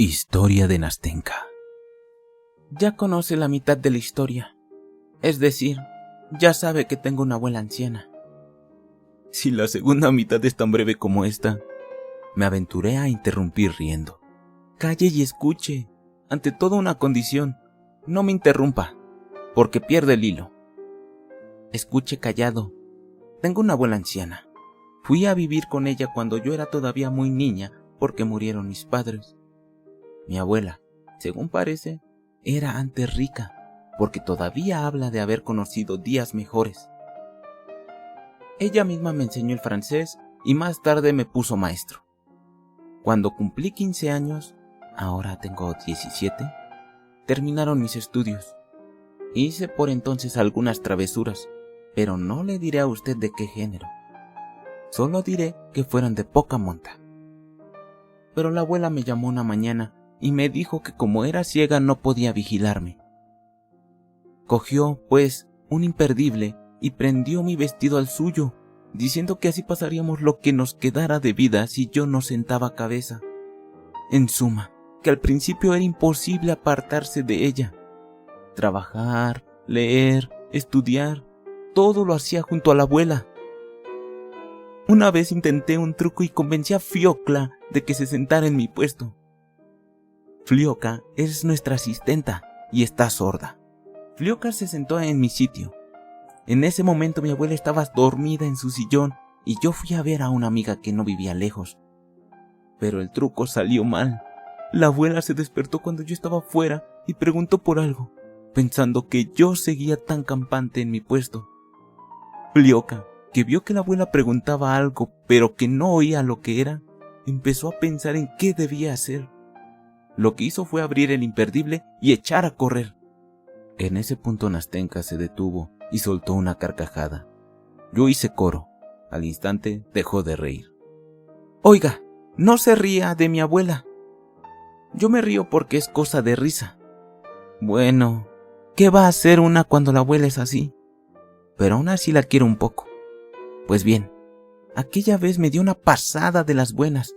Historia de Nastenka. Ya conoce la mitad de la historia, es decir, ya sabe que tengo una abuela anciana. Si la segunda mitad es tan breve como esta, me aventuré a interrumpir riendo. Calle y escuche, ante todo una condición, no me interrumpa, porque pierde el hilo. Escuche callado, tengo una abuela anciana. Fui a vivir con ella cuando yo era todavía muy niña porque murieron mis padres. Mi abuela, según parece, era antes rica, porque todavía habla de haber conocido días mejores. Ella misma me enseñó el francés y más tarde me puso maestro. Cuando cumplí 15 años, ahora tengo 17, terminaron mis estudios. Hice por entonces algunas travesuras, pero no le diré a usted de qué género. Solo diré que fueron de poca monta. Pero la abuela me llamó una mañana y me dijo que como era ciega no podía vigilarme. Cogió, pues, un imperdible y prendió mi vestido al suyo, diciendo que así pasaríamos lo que nos quedara de vida si yo no sentaba cabeza. En suma, que al principio era imposible apartarse de ella. Trabajar, leer, estudiar, todo lo hacía junto a la abuela. Una vez intenté un truco y convencí a Fiocla de que se sentara en mi puesto. Flioca es nuestra asistenta y está sorda. Flioca se sentó en mi sitio. En ese momento mi abuela estaba dormida en su sillón y yo fui a ver a una amiga que no vivía lejos. Pero el truco salió mal. La abuela se despertó cuando yo estaba fuera y preguntó por algo, pensando que yo seguía tan campante en mi puesto. Flioca, que vio que la abuela preguntaba algo pero que no oía lo que era, empezó a pensar en qué debía hacer. Lo que hizo fue abrir el imperdible y echar a correr. En ese punto Nastenka se detuvo y soltó una carcajada. Yo hice coro. Al instante dejó de reír. Oiga, no se ría de mi abuela. Yo me río porque es cosa de risa. Bueno, ¿qué va a hacer una cuando la abuela es así? Pero aún así la quiero un poco. Pues bien, aquella vez me dio una pasada de las buenas.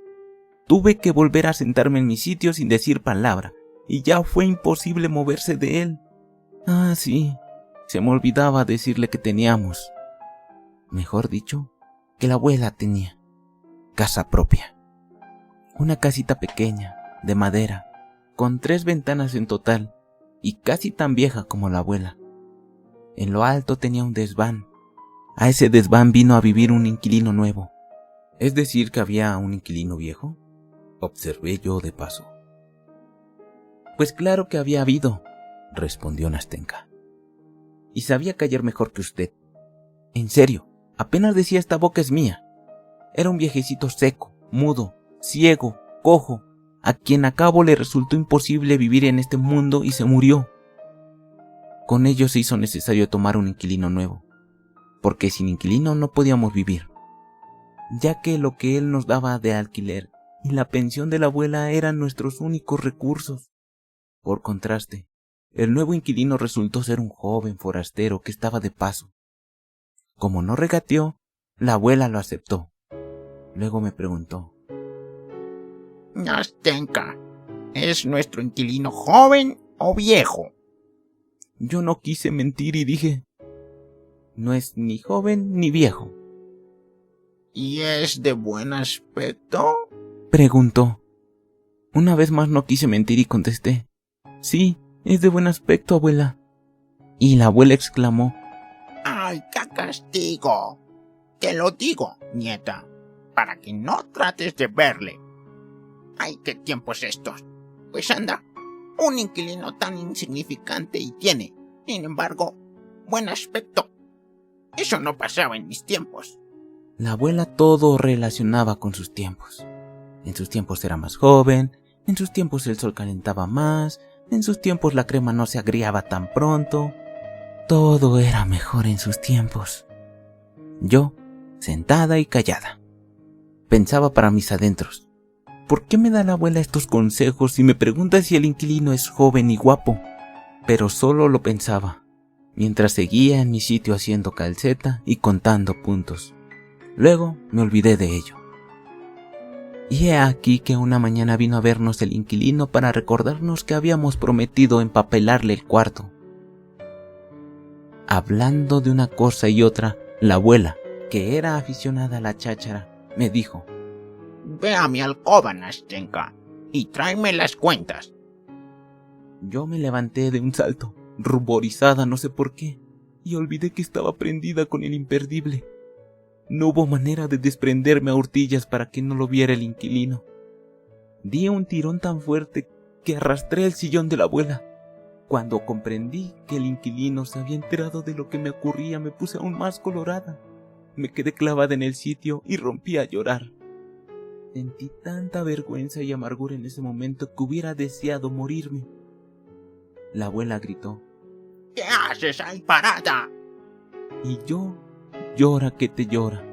Tuve que volver a sentarme en mi sitio sin decir palabra, y ya fue imposible moverse de él. Ah, sí, se me olvidaba decirle que teníamos, mejor dicho, que la abuela tenía, casa propia. Una casita pequeña, de madera, con 3 ventanas en total, y casi tan vieja como la abuela. En lo alto tenía un desván. A ese desván vino a vivir un inquilino nuevo. ¿Es decir que había un inquilino viejo?, observé yo de paso. Pues claro que había habido, respondió Nastenka. Y sabía callar mejor que usted. En serio, apenas decía esta boca es mía. Era un viejecito seco, mudo, ciego, cojo, a quien a cabo le resultó imposible vivir en este mundo y se murió. Con ello se hizo necesario tomar un inquilino nuevo, porque sin inquilino no podíamos vivir, ya que lo que él nos daba de alquiler y la pensión de la abuela eran nuestros únicos recursos. Por contraste, el nuevo inquilino resultó ser un joven forastero que estaba de paso. Como no regateó, la abuela lo aceptó. Luego me preguntó: Nastenka, ¿es nuestro inquilino joven o viejo? Yo no quise mentir y dije: no es ni joven ni viejo. ¿Y es de buen aspecto?, preguntó. Una vez más no quise mentir y contesté: sí, es de buen aspecto, abuela. Y la abuela exclamó: ¡ay, qué castigo! Te lo digo, nieta, para que no trates de verle. ¡Ay, qué tiempos estos! Pues anda, un inquilino tan insignificante y tiene, sin embargo, buen aspecto. Eso no pasaba en mis tiempos. La abuela todo relacionaba con sus tiempos. En sus tiempos era más joven, en sus tiempos el sol calentaba más, en sus tiempos la crema no se agriaba tan pronto. Todo era mejor en sus tiempos. Yo, sentada y callada, pensaba para mis adentros: ¿por qué me da la abuela estos consejos y me pregunta si el inquilino es joven y guapo? Pero solo lo pensaba, mientras seguía en mi sitio haciendo calceta y contando puntos. Luego me olvidé de ello. Y he aquí que una mañana vino a vernos el inquilino para recordarnos que habíamos prometido empapelarle el cuarto. Hablando de una cosa y otra, la abuela, que era aficionada a la cháchara, me dijo: Ve a mi alcoba, Nastenka, y tráeme las cuentas. Yo me levanté de un salto, ruborizada no sé por qué, y olvidé que estaba prendida con el imperdible. No hubo manera de desprenderme a hurtillas para que no lo viera el inquilino. Di un tirón tan fuerte que arrastré el sillón de la abuela. Cuando comprendí que el inquilino se había enterado de lo que me ocurría, me puse aún más colorada. Me quedé clavada en el sitio y rompí a llorar. Sentí tanta vergüenza y amargura en ese momento que hubiera deseado morirme. La abuela gritó: ¿Qué haces ahí parada? Y yo, llora que te llora.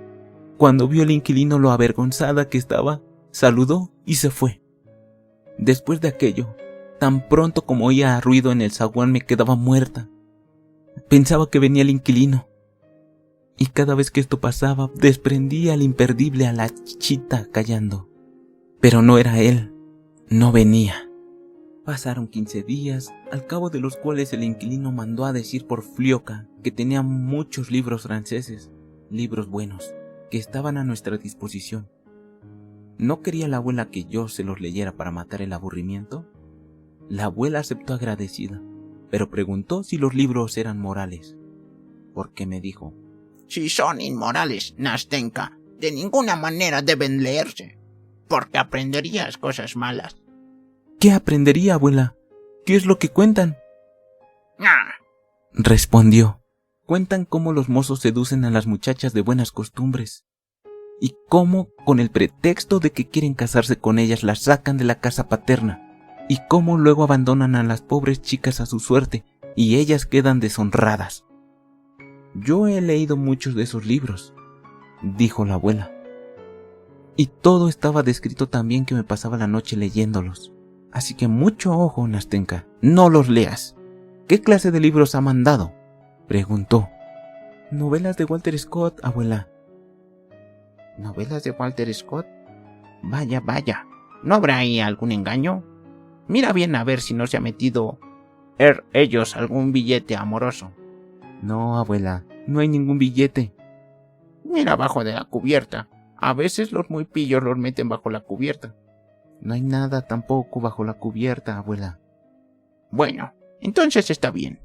Cuando vio el inquilino lo avergonzada que estaba, saludó y se fue. Después de aquello, tan pronto como oía ruido en el zaguán me quedaba muerta. Pensaba que venía el inquilino. Y cada vez que esto pasaba, desprendía al imperdible a la chichita callando. Pero no era él, no venía. Pasaron 15 días, al cabo de los cuales el inquilino mandó a decir por Flioca que tenía muchos libros franceses, libros buenos, que estaban a nuestra disposición. ¿No quería la abuela que yo se los leyera para matar el aburrimiento? La abuela aceptó agradecida, pero preguntó si los libros eran morales. Porque me dijo: Si son inmorales, Nastenka, de ninguna manera deben leerse, porque aprenderías cosas malas. ¿Qué aprendería, abuela? ¿Qué es lo que cuentan? ¡Ah! Respondió: Cuentan cómo los mozos seducen a las muchachas de buenas costumbres, y cómo, con el pretexto de que quieren casarse con ellas, las sacan de la casa paterna, y cómo luego abandonan a las pobres chicas a su suerte, y ellas quedan deshonradas. Yo he leído muchos de esos libros, dijo la abuela, y todo estaba descrito tan bien que me pasaba la noche leyéndolos. Así que mucho ojo, Nastenka, no los leas. ¿Qué clase de libros ha mandado?, preguntó. Novelas de Walter Scott, abuela. ¿Novelas de Walter Scott? Vaya, vaya, ¿no habrá ahí algún engaño? Mira bien a ver si no se ha metido ellos algún billete amoroso. No, abuela, no hay ningún billete. Mira abajo de la cubierta. A veces los muy pillos los meten bajo la cubierta. No hay nada tampoco bajo la cubierta, abuela. Bueno, entonces está bien.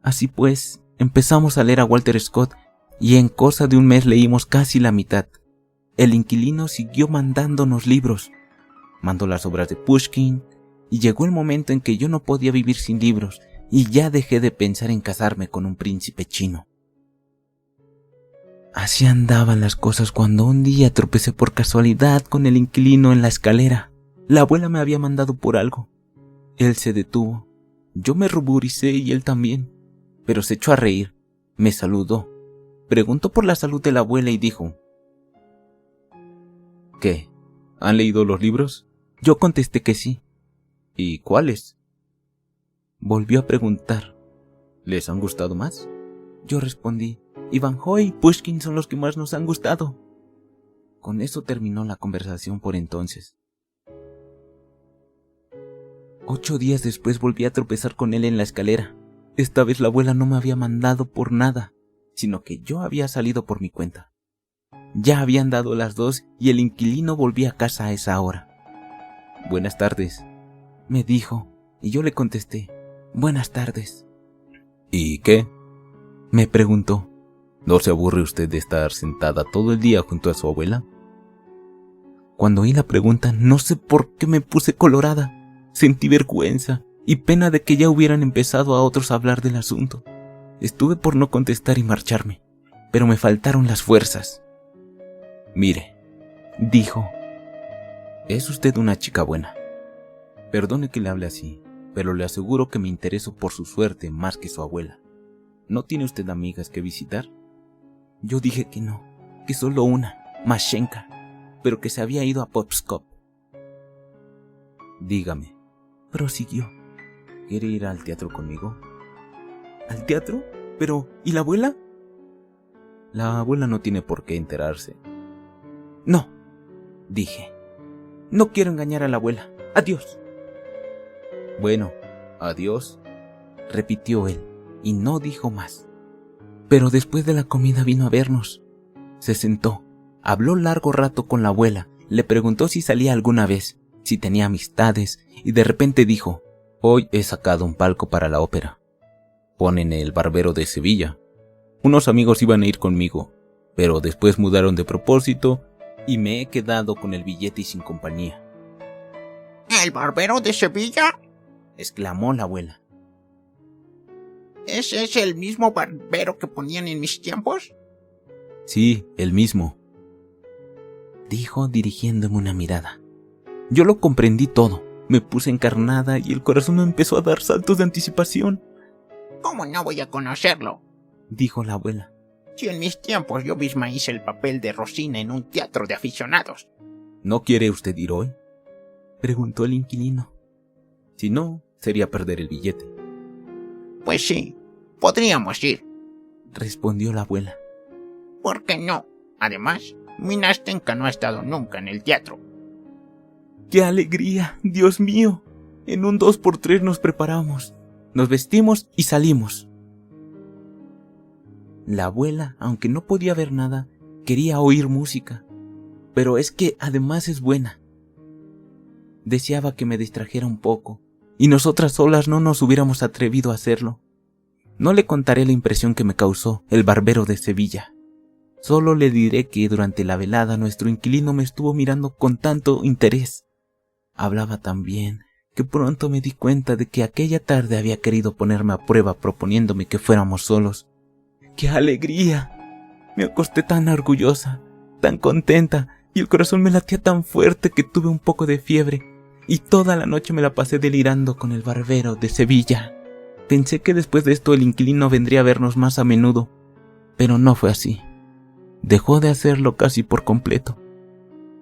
Así pues, empezamos a leer a Walter Scott y en cosa de un mes leímos casi la mitad. El inquilino siguió mandándonos libros. Mandó las obras de Pushkin y llegó el momento en que yo no podía vivir sin libros y ya dejé de pensar en casarme con un príncipe chino. Así andaban las cosas cuando un día tropecé por casualidad con el inquilino en la escalera. La abuela me había mandado por algo. Él se detuvo. Yo me ruboricé y él también, pero se echó a reír. Me saludó. Preguntó por la salud de la abuela y dijo: ¿Qué? ¿Han leído los libros? Yo contesté que sí. ¿Y cuáles? Volvió a preguntar: ¿Les han gustado más? Yo respondí: Ivanhoe y Pushkin son los que más nos han gustado. Con eso terminó la conversación por entonces. 8 días después volví a tropezar con él en la escalera. Esta vez la abuela no me había mandado por nada, sino que yo había salido por mi cuenta. Ya habían dado las 2 y el inquilino volvía a casa a esa hora. Buenas tardes, me dijo, y yo le contesté: Buenas tardes. ¿Y qué?, me preguntó. ¿No se aburre usted de estar sentada todo el día junto a su abuela? Cuando oí la pregunta, no sé por qué me puse colorada. Sentí vergüenza y pena de que ya hubieran empezado a otros a hablar del asunto. Estuve por no contestar y marcharme, pero me faltaron las fuerzas. Mire, dijo, es usted una chica buena. Perdone que le hable así, pero le aseguro que me intereso por su suerte más que su abuela. ¿No tiene usted amigas que visitar? Yo dije que no, que solo una, Mashenka, pero que se había ido a Popskop. Dígame, prosiguió, ¿quiere ir al teatro conmigo? ¿Al teatro? Pero, ¿y la abuela? La abuela no tiene por qué enterarse. No, dije. No quiero engañar a la abuela. Adiós. Bueno, adiós, repitió él, y no dijo más. Pero después de la comida vino a vernos. Se sentó, habló largo rato con la abuela, le preguntó si salía alguna vez, si tenía amistades, y de repente dijo: hoy he sacado un palco para la ópera. Ponen El Barbero de Sevilla. Unos amigos iban a ir conmigo, pero después mudaron de propósito y me he quedado con el billete y sin compañía. ¿El Barbero de Sevilla?, exclamó la abuela. ¿Ese es el mismo barbero que ponían en mis tiempos? Sí, el mismo, dijo dirigiéndome una mirada. Yo lo comprendí todo, me puse encarnada y el corazón me empezó a dar saltos de anticipación. ¿Cómo no voy a conocerlo?, dijo la abuela. Si en mis tiempos yo misma hice el papel de Rosina en un teatro de aficionados. ¿No quiere usted ir hoy?, preguntó el inquilino. Si no, sería perder el billete. Pues sí, podríamos ir, respondió la abuela. ¿Por qué no? Además, mi Nastenka no ha estado nunca en el teatro. ¡Qué alegría! ¡Dios mío! En un 2x3 nos preparamos, nos vestimos y salimos. La abuela, aunque no podía ver nada, quería oír música. Pero es que además es buena. Deseaba que me distrajera un poco, y nosotras solas no nos hubiéramos atrevido a hacerlo. No le contaré la impresión que me causó El Barbero de Sevilla. Solo le diré que durante la velada nuestro inquilino me estuvo mirando con tanto interés. Hablaba tan bien que pronto me di cuenta de que aquella tarde había querido ponerme a prueba proponiéndome que fuéramos solos. ¡Qué alegría! Me acosté tan orgullosa, tan contenta, y el corazón me latía tan fuerte que tuve un poco de fiebre, y toda la noche me la pasé delirando con El Barbero de Sevilla. Pensé que después de esto el inquilino vendría a vernos más a menudo, pero no fue así. Dejó de hacerlo casi por completo.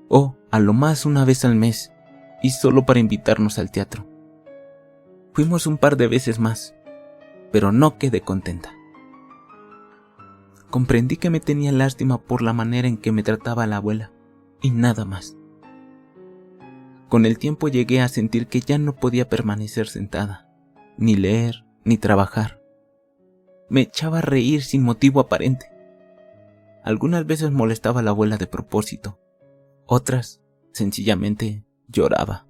O a lo más una vez al mes, y solo para invitarnos al teatro. Fuimos un par de veces más, pero no quedé contenta. Comprendí que me tenía lástima por la manera en que me trataba la abuela, y nada más. Con el tiempo llegué a sentir que ya no podía permanecer sentada, ni leer, ni trabajar. Me echaba a reír sin motivo aparente. Algunas veces molestaba a la abuela de propósito, otras, sencillamente, lloraba.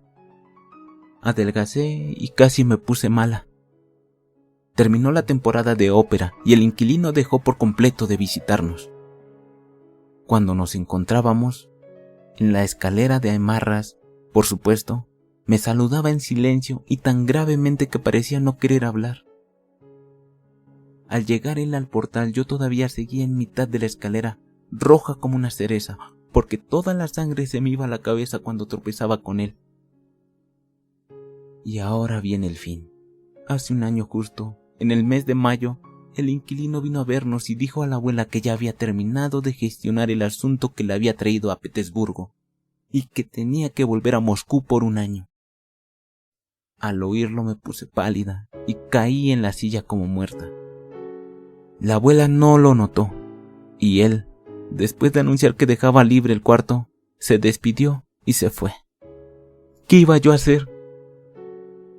Adelgacé y casi me puse mala. Terminó la temporada de ópera y el inquilino dejó por completo de visitarnos. Cuando nos encontrábamos, en la escalera de amarras, por supuesto, me saludaba en silencio y tan gravemente que parecía no querer hablar. Al llegar él al portal, yo todavía seguía en mitad de la escalera, roja como una cereza, porque toda la sangre se me iba a la cabeza cuando tropezaba con él. Y ahora viene el fin. Hace un año justo, en el mes de mayo, el inquilino vino a vernos y dijo a la abuela que ya había terminado de gestionar el asunto que le había traído a Petersburgo y que tenía que volver a Moscú por un año. Al oírlo me puse pálida y caí en la silla como muerta. La abuela no lo notó y él, después de anunciar que dejaba libre el cuarto, se despidió y se fue. ¿Qué iba yo a hacer?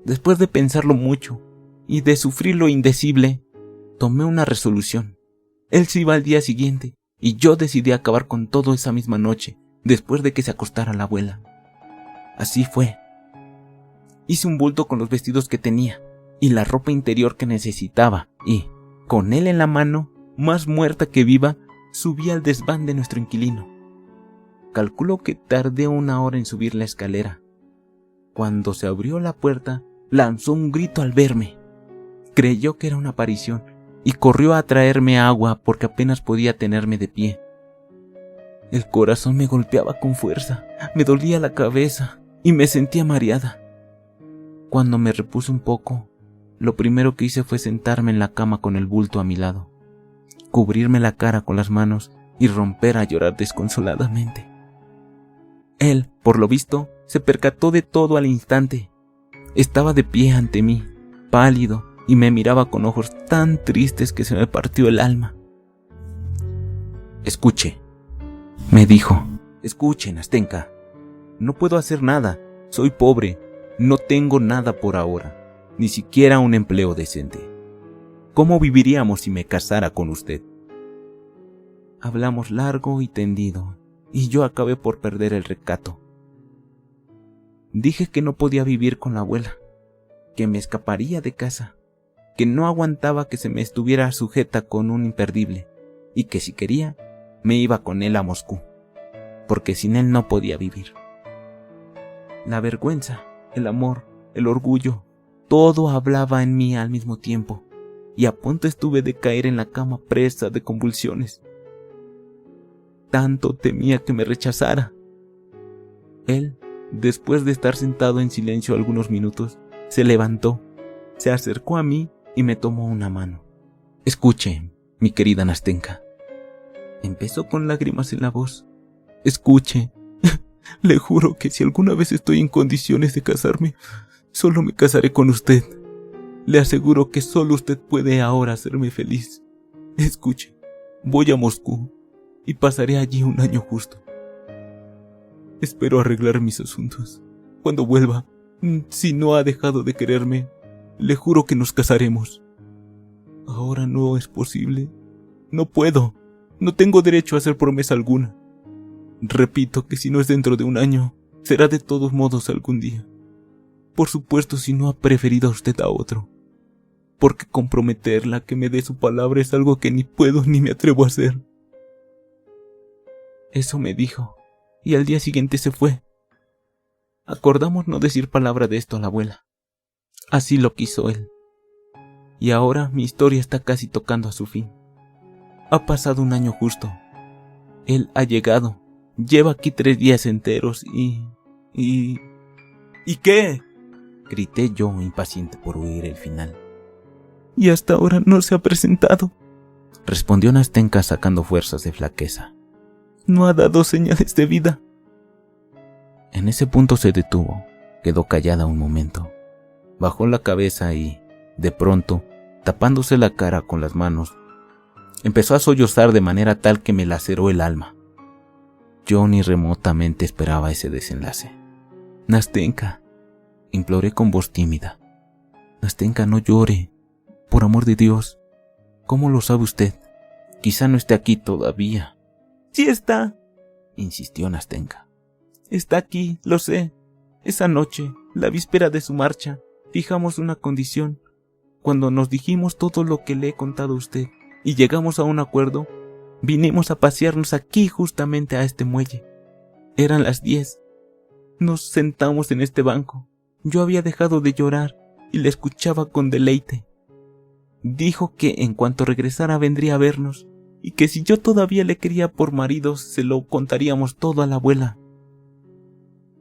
Después de pensarlo mucho y de sufrir lo indecible, tomé una resolución. Él se iba al día siguiente y yo decidí acabar con todo esa misma noche, después de que se acostara la abuela. Así fue. Hice un bulto con los vestidos que tenía y la ropa interior que necesitaba y, con él en la mano, más muerta que viva, subí al desván de nuestro inquilino. Calculo que tardé 1 hora en subir la escalera. Cuando se abrió la puerta, lanzó un grito al verme. Creyó que era una aparición y corrió a traerme agua porque apenas podía tenerme de pie. El corazón me golpeaba con fuerza, me dolía la cabeza y me sentía mareada. Cuando me repuse un poco, lo primero que hice fue sentarme en la cama con el bulto a mi lado, cubrirme la cara con las manos y romper a llorar desconsoladamente. Él, por lo visto, se percató de todo al instante. Estaba de pie ante mí, pálido, y me miraba con ojos tan tristes que se me partió el alma. «Escuche», me dijo. «Escuche, Nastenka. No puedo hacer nada. Soy pobre. No tengo nada por ahora. Ni siquiera un empleo decente. ¿Cómo viviríamos si me casara con usted? Hablamos largo y tendido, y yo acabé por perder el recato. Dije que no podía vivir con la abuela, que me escaparía de casa, que no aguantaba que se me estuviera sujeta con un imperdible, y que si quería, me iba con él a Moscú, porque sin él no podía vivir. La vergüenza, el amor, el orgullo, todo hablaba en mí al mismo tiempo, y a punto estuve de caer en la cama presa de convulsiones. Tanto temía que me rechazara. Él, después de estar sentado en silencio algunos minutos, se levantó, se acercó a mí y me tomó una mano. Escuche, mi querida Nastenka. Empezó con lágrimas en la voz. Escuche, le juro que si alguna vez estoy en condiciones de casarme, solo me casaré con usted. Le aseguro que solo usted puede ahora hacerme feliz. Escuche, voy a Moscú y pasaré allí un año justo. Espero arreglar mis asuntos. Cuando vuelva, si no ha dejado de quererme, le juro que nos casaremos. Ahora no es posible. No puedo. No tengo derecho a hacer promesa alguna. Repito que si no es dentro de un año, será de todos modos algún día. Por supuesto si no ha preferido a usted a otro. Porque comprometerla a que me dé su palabra es algo que ni puedo ni me atrevo a hacer. Eso me dijo, y al día siguiente se fue. Acordamos no decir palabra de esto a la abuela. Así lo quiso él. Y ahora mi historia está casi tocando a su fin. Ha pasado un año justo. Él ha llegado. Lleva aquí 3 días enteros ¿Y qué? Grité yo, impaciente por oír el final. Y hasta ahora no se ha presentado, respondió Nastenka sacando fuerzas de flaqueza. No ha dado señales de vida. En ese punto se detuvo, quedó callada un momento. Bajó la cabeza y, de pronto, tapándose la cara con las manos, empezó a sollozar de manera tal que me laceró el alma. Yo ni remotamente esperaba ese desenlace. Nastenka, imploré con voz tímida. Nastenka, no llore. Por amor de Dios. ¿Cómo lo sabe usted? Quizá no esté aquí todavía. Sí está, insistió Nastenka. Está aquí, lo sé. Esa noche, la víspera de su marcha, fijamos una condición. Cuando nos dijimos todo lo que le he contado a usted y llegamos a un acuerdo, vinimos a pasearnos aquí justamente a este muelle. Eran las 10. Nos sentamos en este banco. Yo había dejado de llorar y le escuchaba con deleite. Dijo que en cuanto regresara vendría a vernos y que si yo todavía le quería por marido se lo contaríamos todo a la abuela.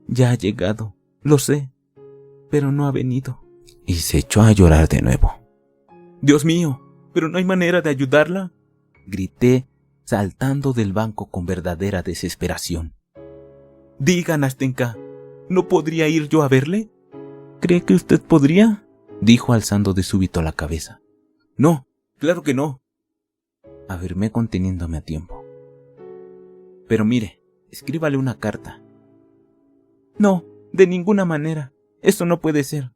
Ya ha llegado, lo sé, pero no ha venido. Y se echó a llorar de nuevo. Dios mío, ¿pero no hay manera de ayudarla? Grité, saltando del banco con verdadera desesperación. Diga, Nastenka, ¿no podría ir yo a verle? ¿Cree que usted podría? Dijo alzando de súbito la cabeza. No, claro que no, afirmé conteniéndome a tiempo. Pero mire, escríbale una carta. No, de ninguna manera, eso no puede ser,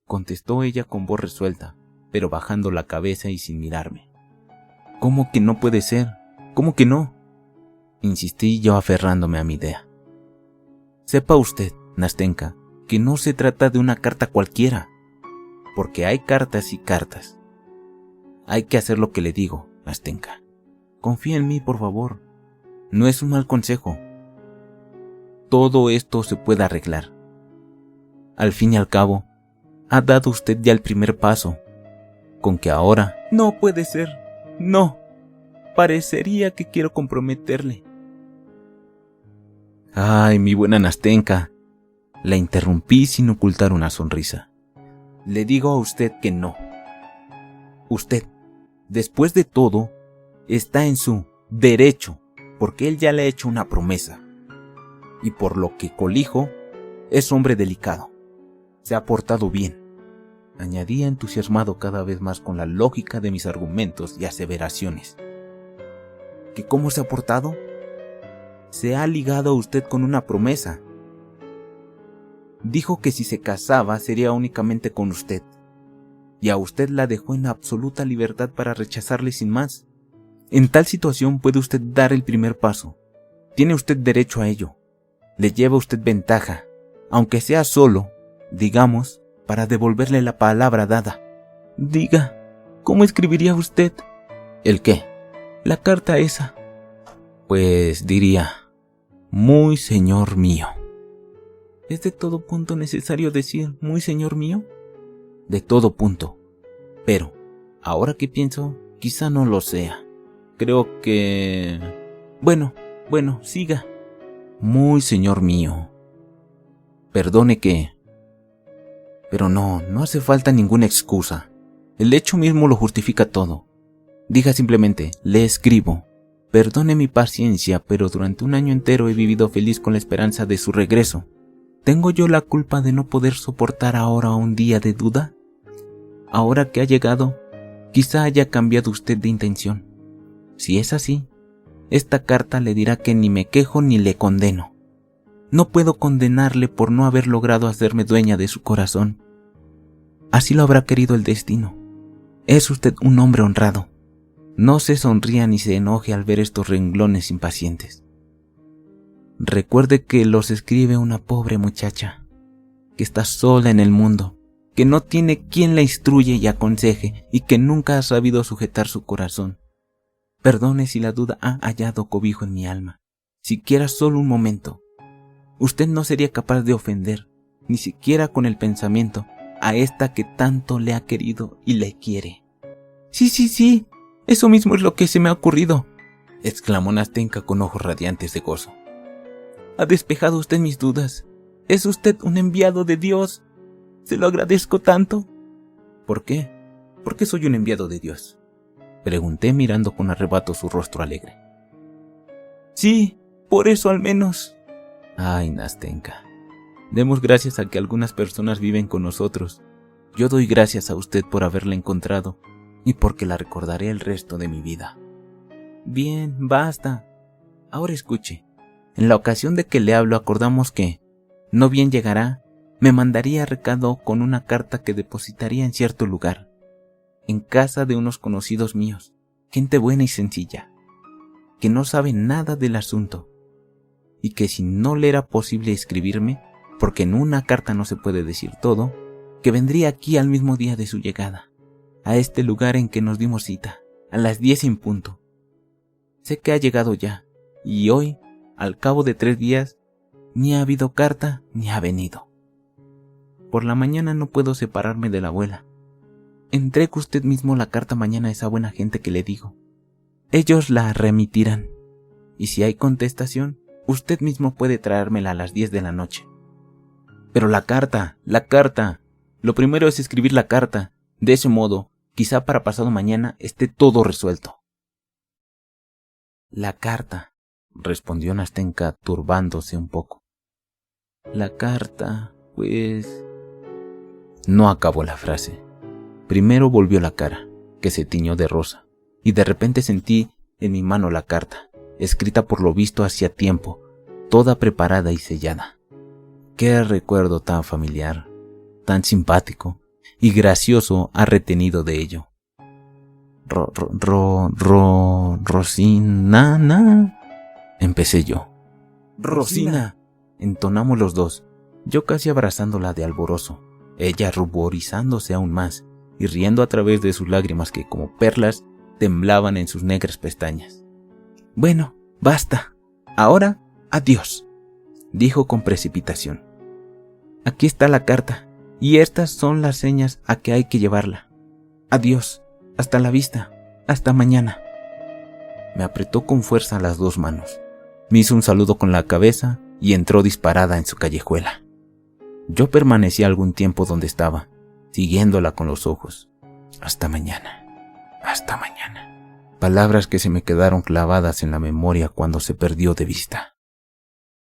contestó ella con voz resuelta, pero bajando la cabeza y sin mirarme. ¿Cómo que no puede ser? ¿Cómo que no? Insistí yo aferrándome a mi idea. Sepa usted, Nastenka, que no se trata de una carta cualquiera, porque hay cartas y cartas. Hay que hacer lo que le digo, Nastenka. Confía en mí, por favor. No es un mal consejo. Todo esto se puede arreglar. Al fin y al cabo, ha dado usted ya el primer paso. Con que ahora... No puede ser. No. Parecería que quiero comprometerle. Ay, mi buena Nastenka. La interrumpí sin ocultar una sonrisa. Le digo a usted que no. Usted, después de todo, está en su derecho, porque él ya le ha hecho una promesa. Y por lo que colijo, es hombre delicado. Se ha portado bien. Añadía entusiasmado cada vez más con la lógica de mis argumentos y aseveraciones. ¿Que cómo se ha portado? Se ha ligado a usted con una promesa. Dijo que si se casaba sería únicamente con usted. Y a usted la dejó en absoluta libertad para rechazarle sin más. En tal situación puede usted dar el primer paso. Tiene usted derecho a ello. Le lleva usted ventaja, aunque sea solo, digamos, para devolverle la palabra dada. Diga, ¿cómo escribiría usted? ¿El qué? La carta esa. Pues diría, muy señor mío. ¿Es de todo punto necesario decir muy señor mío? De todo punto. Pero, ahora que pienso, quizá no lo sea. Creo que... Bueno, siga. Muy señor mío. Perdone que... Pero no hace falta ninguna excusa. El hecho mismo lo justifica todo. Diga simplemente, le escribo. Perdone mi paciencia, pero durante un año entero he vivido feliz con la esperanza de su regreso. ¿Tengo yo la culpa de no poder soportar ahora un día de duda? Ahora que ha llegado, quizá haya cambiado usted de intención. Si es así, esta carta le dirá que ni me quejo ni le condeno. No puedo condenarle por no haber logrado hacerme dueña de su corazón. Así lo habrá querido el destino. Es usted un hombre honrado. No se sonría ni se enoje al ver estos renglones impacientes. Recuerde que los escribe una pobre muchacha, que está sola en el mundo, que no tiene quien la instruye y aconseje y que nunca ha sabido sujetar su corazón. Perdone si la duda ha hallado cobijo en mi alma, siquiera solo un momento. Usted no sería capaz de ofender, ni siquiera con el pensamiento, a esta que tanto le ha querido y le quiere. Sí, eso mismo es lo que se me ha ocurrido, exclamó Nastenka con ojos radiantes de gozo. Ha despejado usted mis dudas. Es usted un enviado de Dios. Se lo agradezco tanto. ¿Por qué? ¿Por qué soy un enviado de Dios?, pregunté mirando con arrebato su rostro alegre. Sí, por eso al menos. Ay, Nastenka, demos gracias a que algunas personas viven con nosotros. Yo doy gracias a usted por haberla encontrado y porque la recordaré el resto de mi vida. Bien, basta. Ahora escuche. En la ocasión de que le hablo acordamos que, no bien llegará, me mandaría recado con una carta que depositaría en cierto lugar, en casa de unos conocidos míos, gente buena y sencilla, que no sabe nada del asunto, y que si no le era posible escribirme, porque en una carta no se puede decir todo, que vendría aquí al mismo día de su llegada, a este lugar en que nos dimos cita, a las 10 en punto. Sé que ha llegado ya, y hoy, al cabo de 3 días, ni ha habido carta ni ha venido. Por la mañana no puedo separarme de la abuela. Entregue usted mismo la carta mañana a esa buena gente que le digo. Ellos la remitirán, y si hay contestación, usted mismo puede traérmela a las 10 de la noche. Pero la carta. Lo primero es escribir la carta. De ese modo, quizá para pasado mañana esté todo resuelto. La carta, respondió Nastenka turbándose un poco. La carta, pues... No acabó la frase. Primero volvió la cara, que se tiñó de rosa, y de repente sentí en mi mano la carta, escrita por lo visto hacía tiempo, toda preparada y sellada. Qué recuerdo tan familiar, tan simpático y gracioso ha retenido de ello. Rosina, empecé yo. Rosina, entonamos los dos, yo casi abrazándola de alborozo, ella ruborizándose aún más y riendo a través de sus lágrimas que como perlas temblaban en sus negras pestañas. Bueno, basta. Ahora, adiós, dijo con precipitación. Aquí está la carta, y estas son las señas a que hay que llevarla. Adiós, hasta la vista, hasta mañana. Me apretó con fuerza las 2 manos, me hizo un saludo con la cabeza y entró disparada en su callejuela. Yo permanecí algún tiempo donde estaba, siguiéndola con los ojos. Hasta mañana. Palabras que se me quedaron clavadas en la memoria cuando se perdió de vista.